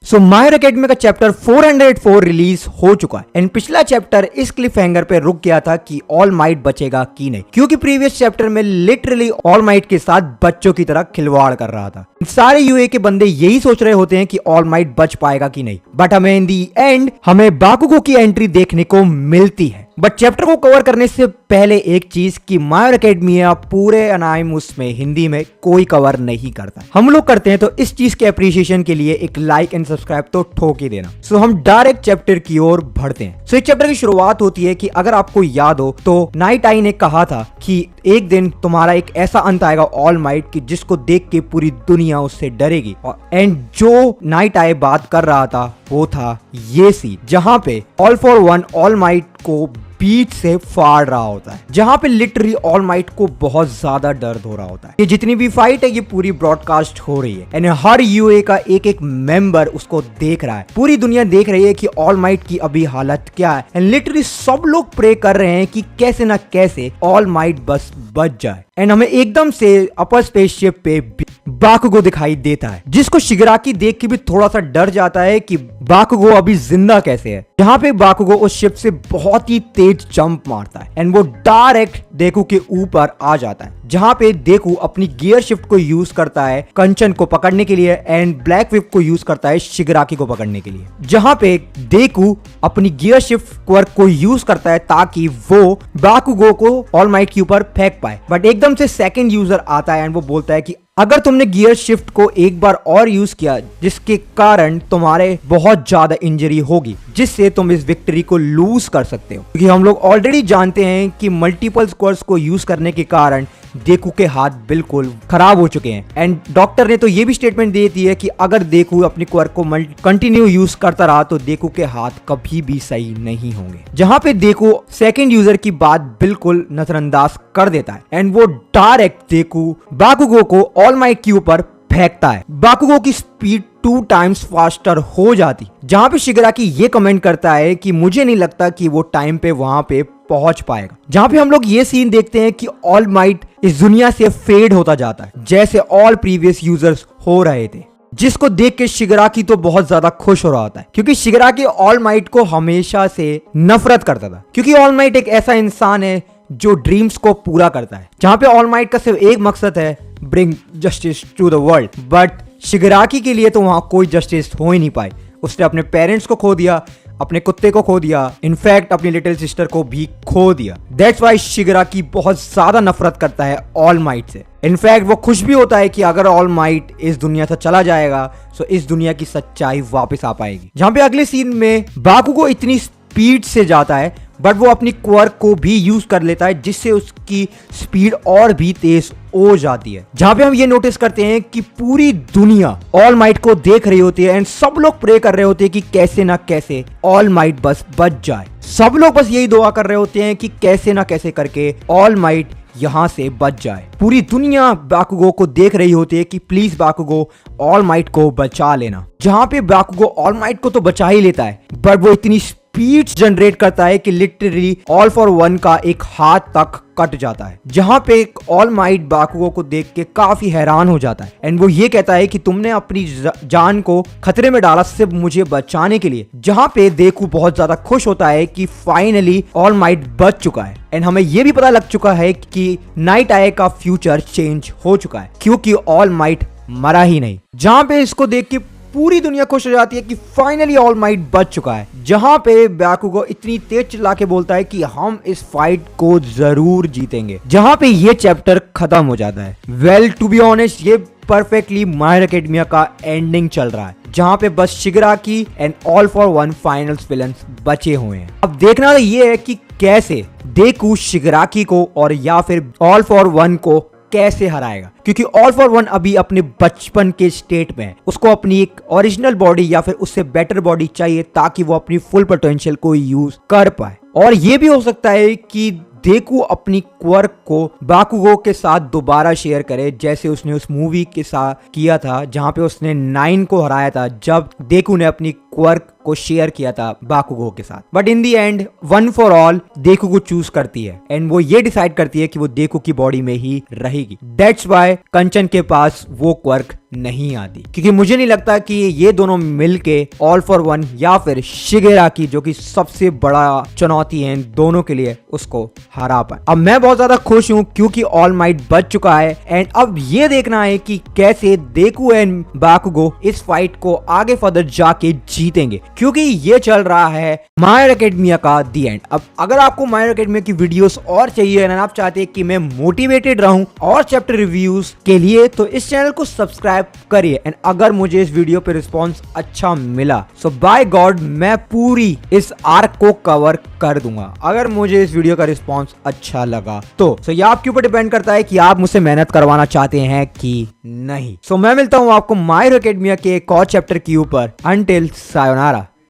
So my hero academy का chapter 404 release हो चुका है एंड पिछला चैप्टर इस क्लिफ हैंगर पे रुक गया था कि ऑल माइट बचेगा कि नहीं, क्योंकि प्रीवियस चैप्टर में लिटरली ऑल माइट के साथ बच्चों की तरह खिलवाड़ कर रहा था। सारे यूए के बंदे यही सोच रहे होते हैं कि ऑल माइट बच पाएगा कि नहीं, बट हमें इन दी एंड हमें बाकुगो की एंट्री देखने को मिलती है। बट चैप्टर को कवर करने से पहले एक चीज कि माय हिरो एकेडमिया पूरे अनाइम उसमें हिंदी में कोई कवर नहीं करता। हम लोग करते हैं तो इस चीज के अप्रिसिएशन के लिए एक लाइक एंड सब्सक्राइब तो ठोक ही देना। सो हम डायरेक्ट चैप्टर की ओर बढ़ते हैं। सो इस चैप्टर की शुरुआत होती है कि अगर आपको याद हो तो नाइट आई ने कहा था कि एक दिन तुम्हारा एक ऐसा अंत आएगा ऑल माइट की जिसको देख के पूरी दुनिया उससे डरेगी। एंड जो नाइट आई बात कर रहा था वो था ये सीन जहां पे all for one all might को बीच से फाड़ रहा होता है, जहां पे लिटरली ऑल माइट को बहुत ज्यादा दर्द हो रहा होता है। ये जितनी भी फाइट है ये पूरी ब्रॉडकास्ट हो रही है एंड हर यूए का एक एक मेंबर उसको देख रहा है। पूरी दुनिया देख रही है कि ऑल माइट की अभी हालत क्या है एंड लिटरली सब लोग प्रे कर रहे हैं कि कैसे ना कैसे ऑल माइट बस बच जाए। एंड हमें एकदम से अपर स्पेसशिप पे बाकुगो दिखाई देता है, जिसको शिगराकी देख के भी थोड़ा सा डर जाता है कि बाकुगो अभी जिंदा कैसे है। जहां पे बाकुगो उस शिप से बहुत ही तेज जंप मारता है एंड वो डायरेक्ट देखू के ऊपर आ जाता है, जहां पे देखू अपनी गियर शिफ्ट को यूज करता है कंचन को पकड़ने के लिए एंड ब्लैक विप को यूज करता है शिगराकी को पकड़ने के लिए। जहां पे देखू अपनी गियर शिफ्ट क्वर्क को यूज करता है ताकि वो बाकुगो को ऑल माइट के ऊपर फेंक पाए। बट एकदम से सेकंड यूजर आता है एंड वो बोलता है कि अगर तुमने गियर शिफ्ट को एक बार और यूज किया जिसके कारण तुम्हारे बहुत ज्यादा इंजरी होगी, जिससे तुम इस विक्ट्री को लूज कर सकते हो। क्योंकि हम लोग ऑलरेडी जानते हैं कि मल्टीपल स्क्वाड्स को यूज करने के कारण देखू के हाथ बिल्कुल खराब हो चुके हैं एंड डॉक्टर ने तो ये भी स्टेटमेंट दे दी है कि अगर देखू अपनी क्वर्क को कंटिन्यू यूज करता रहा तो देखू के हाथ कभी भी सही नहीं होंगे। जहां पे देखू सेकंड यूजर की बात बिल्कुल नजरअंदाज कर देता है एंड वो डायरेक्ट देखू बाकुगो को ऑल माइट के ऊपर फेंकता है। बाकुगो की स्पीड 2 टाइम्स फास्टर हो जाती, जहां पे शिगराकी ये कमेंट करता है कि मुझे नहीं लगता कि वो टाइम पे वहां पे पहुंच पाएगा। जहां पे हम लोग ये सीन देखते हैं कि ऑल माइट इस दुनिया से फेड होता जाता है जैसे ऑल प्रीवियस यूजर्स हो रहे थे, जिसको देख के शिगराकी तो बहुत ज्यादा खुश हो रहा होता है क्योंकि शिगराकी ऑल माइट को हमेशा से नफरत करता था। क्योंकि ऑल माइट एक ऐसा इंसान है जो ड्रीम्स को पूरा करता है, जहां पे ऑल माइट का सिर्फ एक मकसद है, bring justice to the world. But Shigaraki के लिए तो वहां कोई जस्टिस हो ही नहीं पाई। उसने अपने पेरेंट्स को खो दिया, अपने कुत्ते को खो दिया, इनफैक्ट अपनी लिटिल सिस्टर को भी खो दिया। दैट्स वाई शिगराकी बहुत ज्यादा नफरत करता है ऑल माइट से। इनफैक्ट वो खुश भी होता है कि अगर ऑल माइट इस दुनिया से चला जाएगा तो इस दुनिया की सच्चाई वापस आ पाएगी। जहां पे अगले सीन में बाकुगो इतनी स्पीड से जाता है बट वो अपनी क्वर्क को भी यूज कर लेता है जिससे उसकी स्पीड और भी तेज हो जाती है। जहां पे हम ये नोटिस करते हैं कि पूरी दुनिया ऑल माइट को देख रही होती है एंड सब लोग प्रे कर रहे होते हैं कि कैसे ना कैसे ऑल माइट बस बच जाए। सब लोग बस यही दुआ कर रहे होते हैं कि कैसे ना कैसे करके ऑल माइट यहां से बच जाए। पूरी दुनिया बाकुगो को देख रही होती है कि प्लीज बाकुगो ऑल माइट को बचा लेना। जहां पे बाकुगो ऑल माइट को तो बचा ही लेता है बट वो इतनी स्पीड जनरेट करता है कि लिटरली ऑल फॉर वन का एक हाथ तक कट जाता है। जहां पे ऑल माइट बाकुगो को देख के काफी हैरान हो जाता है एंड वो ये कहता है कि तुमने अपनी जान को खतरे में डाला सिर्फ मुझे बचाने के लिए। जहां पे देखू बहुत ज्यादा खुश होता है कि फाइनली ऑल माइट बच चुका है एंड हमें ये भी पता लग चुका है कि नाइट आई का फ्यूचर चेंज हो चुका है क्योंकि ऑल माइट मरा ही नहीं। जहां पे इसको देख के पूरी दुनिया खुश हो जाती है कि फाइनली ऑल माइट बच चुका है। जहां पे बाकुगो इतनी तेज चिल्ला के बोलता है कि हम इस फाइट को जरूर जीतेंगे। जहां पे ये चैप्टर खत्म हो जाता है। वेल टू बी ऑनेस्ट ये परफेक्टली माय हिरो एकेडमिया का एंडिंग चल रहा है, जहां पे बस Shigaraki and all for one finals villains बचे हुए हैं। अब देखना ये है कि कैसे देखू शिगराकी को और या फिर ऑल फॉर वन को कैसे हराएगा, क्योंकि ऑल फॉर वन अभी अपने बचपन के स्टेट में है। उसको अपनी एक ओरिजिनल बॉडी या फिर उससे बेटर बॉडी चाहिए ताकि वो अपनी फुल पोटेंशियल को यूज कर पाए। और ये भी हो सकता है कि देखू अपनी क्वर्क को बाकुगो के साथ दोबारा शेयर करे जैसे उसने उस मूवी के साथ किया था जहां पे उसने 9 को हराया था जब देखू ने अपनी क्वर्क को शेयर किया था बाकुगो के साथ। But in the and one for all देखो को चूज करती है एंड वो ये डिसाइड करती है कि वो देखो की बॉडी में ही रहेगी। दैट्स वाई कंचन के पास वो क्वर्क नहीं आती, क्योंकि मुझे नहीं लगता कि ये दोनों मिलके ऑल फॉर वन या फिर शिगेराकी जो कि सबसे बड़ा चुनौती है इन दोनों के लिए उसको हरा पाए। अब मैं बहुत ज्यादा खुश हूं क्योंकि ऑल माइट बच चुका है एंड अब ये देखना है कि कैसे देखो एंड बाकुगो इस फाइट को आगे फर्दर जाके जीतेंगे, क्योंकि ये चल रहा है माय हीरो एकेडमिया का दी एंड। अब अगर आपको माय हीरो एकेडमिया की वीडियोस और चाहिए और आप चाहते हैं कि मैं मोटिवेटेड रहूं और चैप्टर रिव्यूज के लिए, तो इस चैनल को सब्सक्राइब करिए। एंड अगर मुझे इस वीडियो पे रिस्पॉन्स अच्छा मिला सो बाय गॉड मैं पूरी इस आर्क को कवर कर दूंगा। अगर मुझे इस वीडियो का रिस्पॉन्स अच्छा लगा तो ये आपके ऊपर डिपेंड करता है कि आप मुझसे मेहनत करवाना चाहते हैं कि नहीं। मैं मिलता हूं आपको माय हीरो एकेडमिया के एक और चैप्टर के ऊपर। Until sayonara.